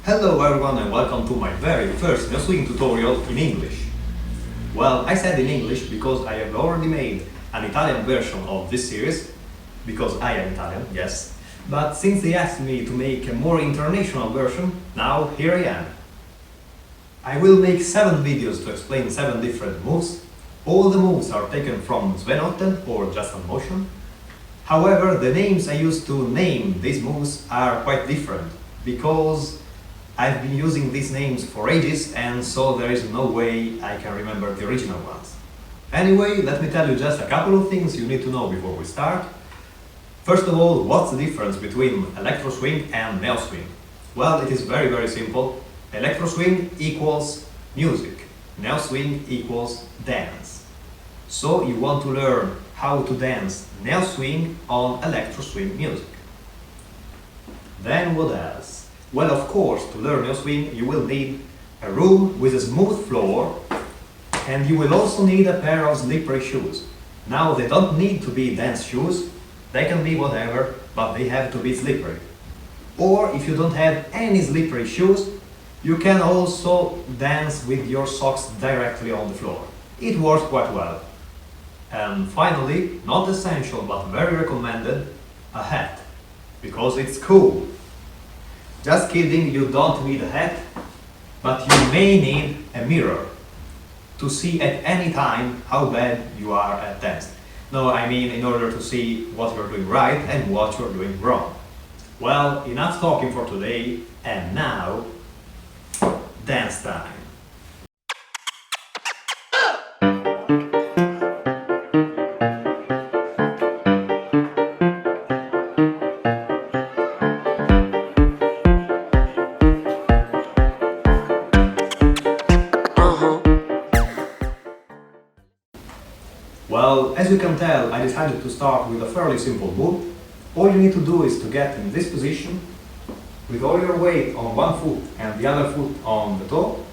Hello everyone and welcome to my very first Neoswing tutorial in English. Well, I said in English because I have already made an Italian version of this series, because I am Italian, yes, but since they asked me to make a more international version, now here I am. I will make 7 videos to explain 7 different moves. All the moves are taken from Svenotten or Just on Motion. However, the names I used to name these moves are quite different, because I've been using these names for ages and so there is no way I can remember the original ones. Anyway, let me tell you just a couple of things you need to know before we start. First of all, what's the difference between electro swing and Neoswing? Well, it is very simple. Electro swing equals music, Neoswing equals dance. So you want to learn how to dance Neoswing on electro swing music. Then what else? Well, of course, to learn Neoswing you will need a room with a smooth floor, and you will also need a pair of slippery shoes. Now, they don't need to be dance shoes, they can be whatever, but they have to be slippery. Or if you don't have any slippery shoes, you can also dance with your socks directly on the floor. It works quite well. And finally, not essential but very recommended, a hat, because it's cool. Just kidding, you don't need a hat, but you may need a mirror to see at any time how bad you are at dancing. No, I mean in order to see what you're doing right and what you're doing wrong. Well, enough talking for today, and now, dance time! Well, as you can tell, I decided to start with a fairly simple move. All you need to do is to get in this position with all your weight on one foot and the other foot on the toe.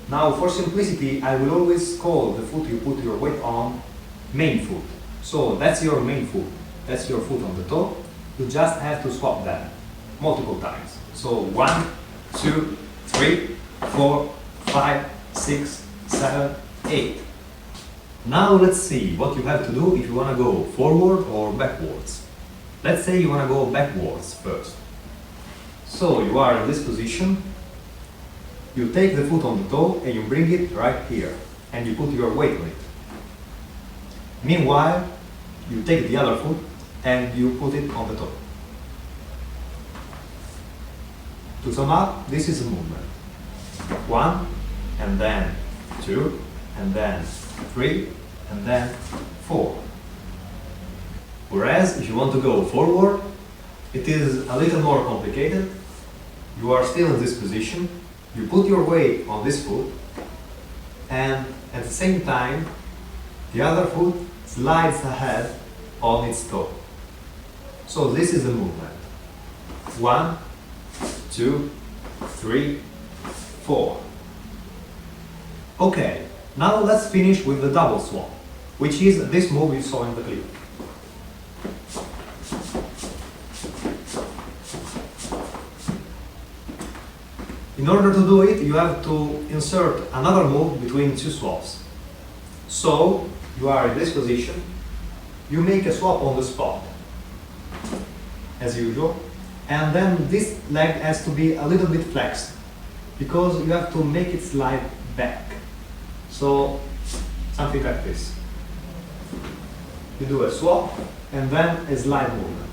Now, for simplicity, I will always call the foot you put your weight on main foot. So that's your main foot, that's your foot on the toe. You just have to swap them multiple times. So 1, 2, 3, 4, 5, 6, 7, 8. Now let's see what you have to do if you want to go forward or backwards. Let's say you want to go backwards first. So you are in this position, you take the foot on the toe and you bring it right here and you put your weight on it. Meanwhile, you take the other foot and you put it on the toe. To sum up, this is a movement. 1 and then 2 and then 3 and then 4. Whereas if you want to go forward, it is a little more complicated. You are still in this position, you put your weight on this foot, and at the same time the other foot slides ahead on its toe. So this is the movement. 1, 2, 3, 4. Okay. Now let's finish with the double swap, which is this move you saw in the clip. In order to do it, you have to insert another move between two swaps. So, you are in this position, you make a swap on the spot, as usual, and then this leg has to be a little bit flexed, because you have to make it slide back. So, something like this. You do a swap and then a slide movement.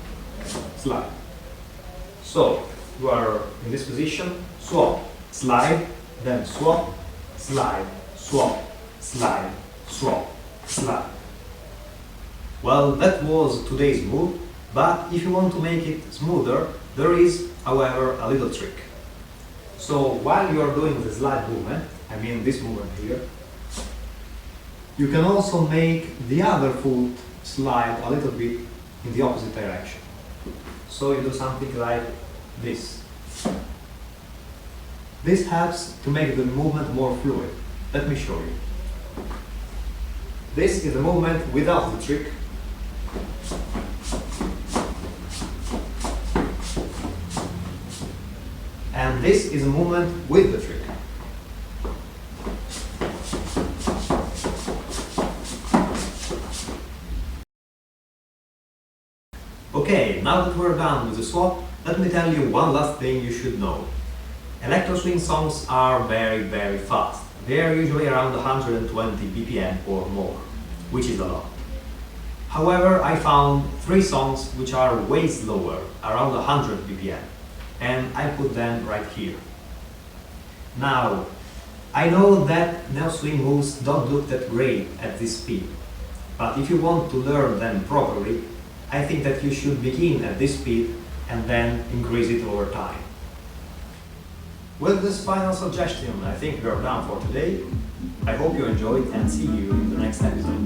Slide. So, you are in this position, swap, slide, then swap, slide, swap, slide, swap, slide. Well, that was today's move, but if you want to make it smoother, there is, however, a little trick. So, while you are doing the slide movement, I mean this movement here, you can also make the other foot slide a little bit in the opposite direction. So you do something like this. This helps to make the movement more fluid. Let me show you. This is the movement without the trick. And this is a movement with the trick. Okay, now that we're done with the swap, let me tell you one last thing you should know. Electro swing songs are very fast. They are usually around 120 BPM or more, which is a lot. However, I found 3 songs which are way slower, around 100 BPM, and I put them right here. Now, I know that Neoswing moves don't look that great at this speed, but if you want to learn them properly, I think that you should begin at this speed and then increase it over time. With this final suggestion, I think we're done for today. I hope you enjoyed and see you in the next episode.